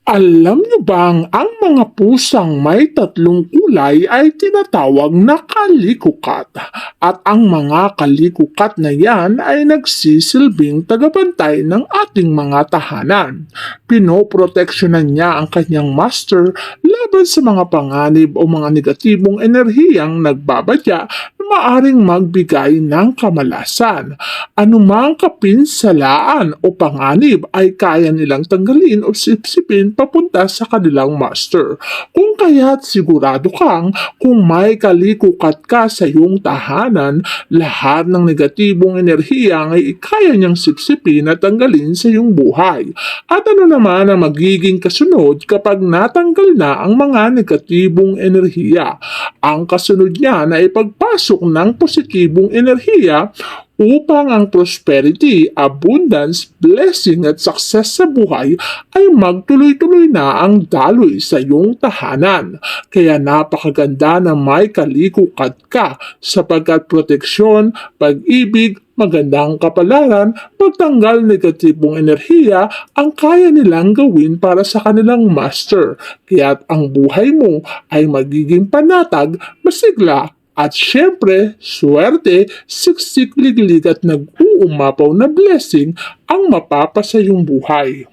Alam niyo bang ang mga pusang may tatlong kulay ay tinatawag na kalikukat at ang mga kalikukat na yan ay nagsisilbing tagabantay ng ating mga tahanan. Pinoproteksyonan niya ang kanyang master laban sa mga panganib o mga negatibong enerhiyang nagbabadya na maaring magbigay ng kamalasan. Anumang kapinsalaan o panganib ay kaya nilang tanggalin o sipsipin papunta sa kanilang master. Kung kaya't sigurado kang kung may kalikukat ka sa iyong tahanan, lahat ng negatibong enerhiya ay kaya niyang sipsipin at tanggalin sa iyong buhay. At ano naman ang magiging kasunod kapag natanggal na ang mga negatibong enerhiya? Ang kasunod niya na ipagpasok ng positibong enerhiya upang ang prosperity, abundance, blessing at success sa buhay ay magtuloy-tuloy na ang daloy sa iyong tahanan. Kaya napakaganda na may kalikukat ka sapagkat proteksyon, pag-ibig, magandang kapalaran, pagtanggal negatibong enerhiya ang kaya nilang gawin para sa kanilang master. Kaya't ang buhay mo ay magiging panatag, masigla, at syempre, swerte, siksik, liglig at nag-uumapaw na blessing ang mapapasa iyong buhay.